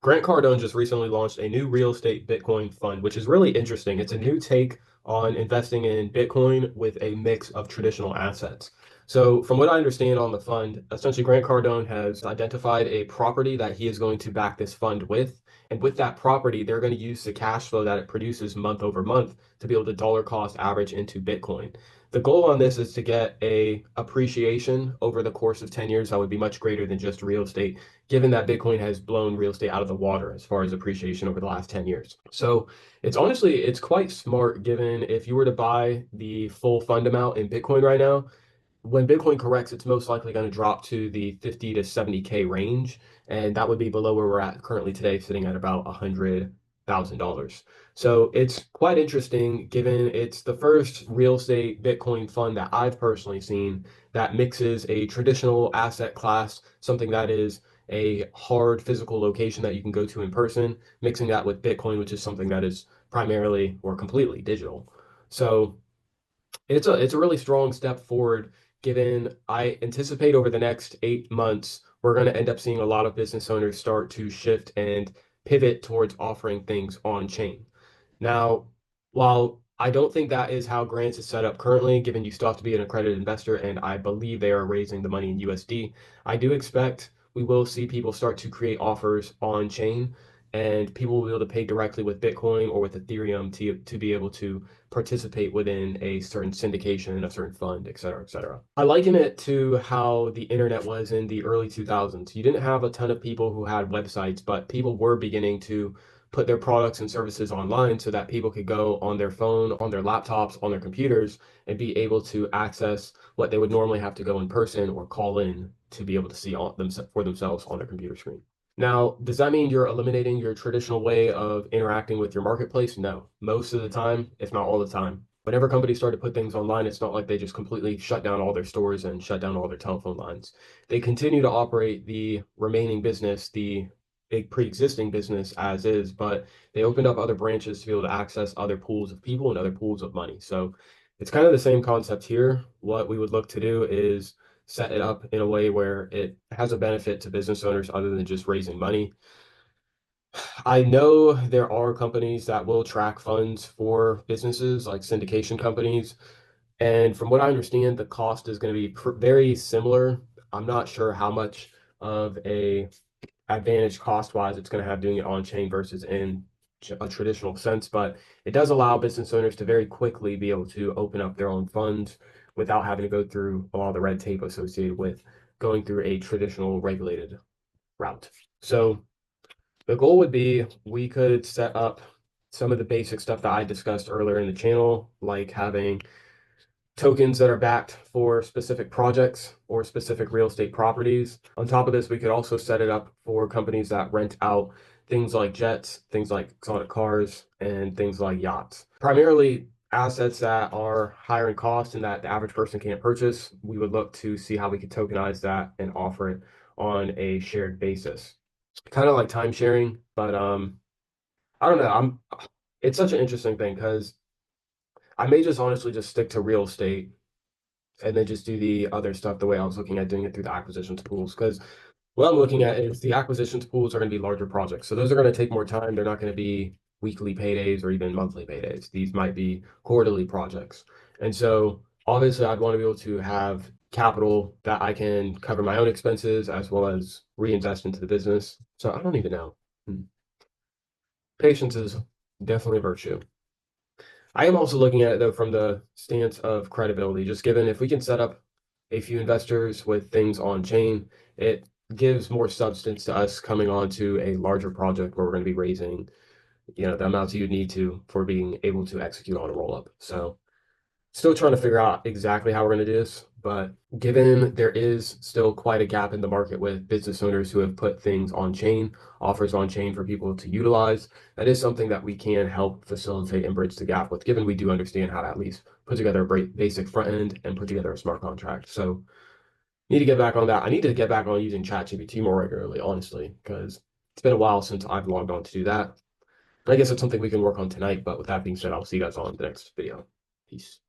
Grant Cardone just recently launched a new real estate Bitcoin fund, which is really interesting. It's a new take on investing in Bitcoin with a mix of traditional assets. So, from what I understand on the fund, essentially Grant Cardone has identified a property that he is going to back this fund with. And with that property, they're going to use the cash flow that it produces month over month to be able to dollar cost average into Bitcoin. The goal on this is to get a appreciation over the course of 10 years that would be much greater than just real estate, given that Bitcoin has blown real estate out of the water as far as appreciation over the last 10 years. So it's quite smart given if you were to buy the full fund amount in Bitcoin right now, when Bitcoin corrects, it's most likely going to drop to the 50 to 70K range, and that would be below where we're at currently today, sitting at about $100,000. So it's quite interesting given it's the first real estate Bitcoin fund that I've personally seen that mixes a traditional asset class, something that is a hard physical location that you can go to in person, mixing that with Bitcoin, which is something that is primarily or completely digital. So it's a really strong step forward, given I anticipate over the next 8 months, we're going to end up seeing a lot of business owners start to shift and pivot towards offering things on chain. Now, while I don't think that is how grants is set up currently, given you still have to be an accredited investor, and I believe they are raising the money in USD, I do expect we will see people start to create offers on chain, and people will be able to pay directly with Bitcoin or with Ethereum to be able to participate within a certain syndication in a certain fund, et cetera, et cetera. I liken it to how the internet was in the early 2000s. You didn't have a ton of people who had websites, but people were beginning to put their products and services online so that people could go on their phone, on their laptops, on their computers, and be able to access what they would normally have to go in person or call in to be able to see for themselves on their computer screen. Now, does that mean you're eliminating your traditional way of interacting with your marketplace? No. Most of the time, if not all the time. Whenever companies start to put things online, it's not like they just completely shut down all their stores and shut down all their telephone lines. They continue to operate the remaining business, the big pre-existing business as is, but they opened up other branches to be able to access other pools of people and other pools of money. So it's kind of the same concept here. What we would look to do is set it up in a way where it has a benefit to business owners other than just raising money. I know there are companies that will track funds for businesses like syndication companies. And from what I understand, the cost is going to be very similar. I'm not sure how much of a advantage cost wise it's going to have doing it on chain versus in a traditional sense, but it does allow business owners to very quickly be able to open up their own funds without having to go through a lot of the red tape associated with going through a traditional regulated route. So the goal would be we could set up some of the basic stuff that I discussed earlier in the channel, like having tokens that are backed for specific projects or specific real estate properties. On top of this, we could also set it up for companies that rent out things like jets, things like exotic cars, and things like yachts. Primarily assets that are higher in cost and that the average person can't purchase. We would look to see how we could tokenize that and offer it on a shared basis. Kind of like time sharing, but I don't know. It's such an interesting thing because I may just honestly just stick to real estate and then just do the other stuff the way I was looking at doing it through the acquisitions pools. Because what I'm looking at is the acquisitions pools are going to be larger projects. So those are going to take more time. They're not going to be weekly paydays or even monthly paydays. These might be quarterly projects. And so obviously I'd want to be able to have capital that I can cover my own expenses as well as reinvest into the business. So I don't even know. Hmm. Patience is definitely a virtue. I am also looking at it though from the stance of credibility, just given if we can set up a few investors with things on chain, it gives more substance to us coming on to a larger project where we're going to be raising, the amounts you need to for being able to execute on a roll up. So still trying to figure out exactly how we're going to do this, but given there is still quite a gap in the market with business owners who have put things on chain, offers on chain for people to utilize, that is something that we can help facilitate and bridge the gap with, given we do understand how to at least put together a basic front end and put together a smart contract. So need to get back on that. I need to get back on using ChatGPT more regularly, honestly, because it's been a while since I've logged on to do that. I guess it's something we can work on tonight, but with that being said, I'll see you guys on the next video. Peace.